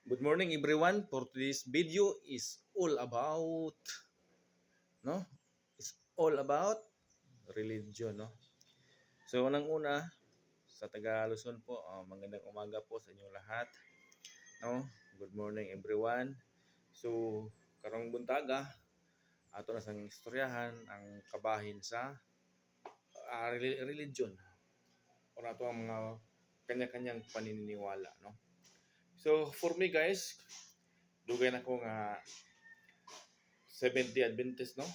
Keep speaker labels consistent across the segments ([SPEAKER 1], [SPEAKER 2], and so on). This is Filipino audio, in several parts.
[SPEAKER 1] Good morning everyone. For today's video is all about no? It's all about religion, no? So unang-una sa taga Luzon po, magandang umaga po sa inyong lahat, no? Good morning everyone. So karong buntaga ato na sang istoryahan ang kabahin sa religion o ato ang mga kanya-kanyang paniniwala, no? So for me guys, dugay na ko nga 70 Adventist, no?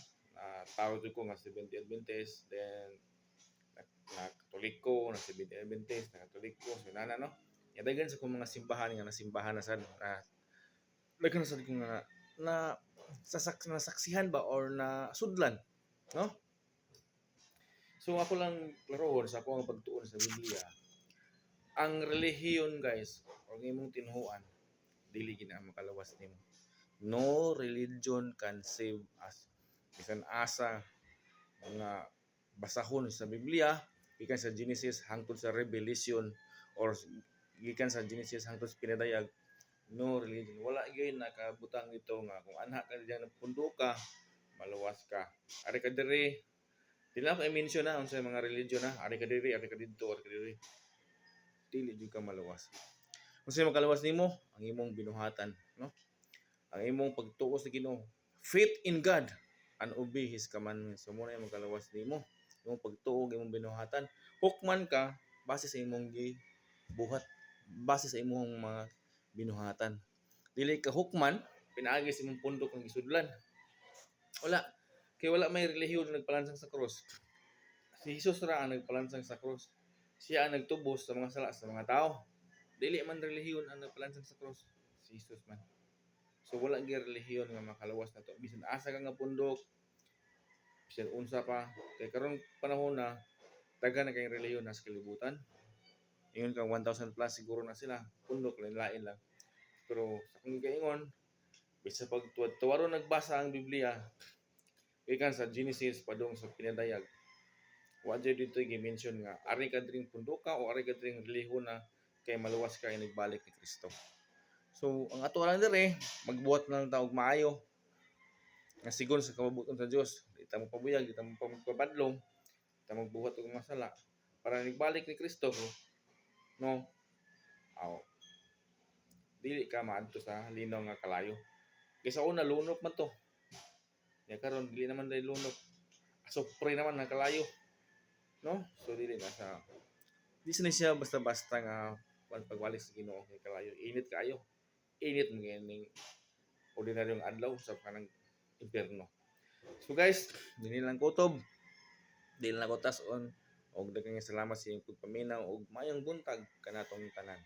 [SPEAKER 1] Tawag ko nga 70 Adventist, then na Katoliko, na 70 Adventist, na Katoliko, so nana, no? Yadagan sa kong mga simbahan nga nasimbahan na sad na daghan sa kong nga na nasaksihan ba or na sudlan, no? So ako lang klarohon sa akong pagtuon sa Biblia. Ang relihiyon guys, o imong tinhuan, dili gina makalawas nimo. No religion can save us. Bisan asa mga basahon sa Biblia, gikan sa Genesis hangtod sa Revelation or gikan sa Genesis hangtod sa pinadayag, no religion. Wala gyud nakabutang dito nga kung anha ka diyan nagpundo ka, maluwas ka. Ari ka diri, dili na ko i-mention na unsay mga religion na, ari ka diri, ari ka didto, ari ka diri. Dili jud ka maluwas. Unsay makaluwas nimo? Ang imong binuhatan, no? Ang imong pagtuo sa Ginoo. Faith in God and obey His commandments. So muna yung magkalawas nimo. Yung pagtuo, imong binuhatan. Hukman ka base sa imong buhat, base sa imong mga binuhatan. Dili ka hukman, pinaagi sa imong pundok ng isudlan. Wala. Kaya wala may relihiyon na nagpalansang sa cross. Si Jesus ra ang nagpalansang sa cross. Siya ang nagtubos sa mga sala sa mga tao. Dili man relihiyon ang nagpalansang sa cross. Si Jesus man. So wala gyud relihiyon nga makalawas na to. Bisan asa ka nga pundok, bisan unsa pa. Kay karon panahon na daghan na kay relihiyon sa kalibutan. Ingon kang 1,000 plus siguro na sila. Pundok lain-lain lang. Pero sa kung gaingon, bisa pag tuwaro nagbasa ang Biblia, ikan sa Genesis padung sa pinadayag. Wa jud dito gi-mention nga ari ka dring pundoka o ari ka dring relihiyon na kay maluwas ka nagbalik ni Kristo. So, ang ato lang dire, magbuhat na lang taog maayo. Nga sigon sa kababuton sa Dios, di ta mo pabuyag, di ta mo magpapadlong, di ta magbuhat og masala para nagbalik ni Kristo, no? Aw. Dili ka maadto sa linaw nga kalayo. Kay sa una lunok man to. Ya karon dili naman dai lunok. Asupre naman nga kalayo. No? So dili na sa di siya basta-basta nga pagwalik sa Ginoo kay kalayo. Init kaayo. Init mo ganing ordinaryong adlaw sa kanang impierno. So guys, dili lang kutob. Dili lang ko tason og daghang salamat sa inyong pagpaminaw og mayong buntag kanatong tanan.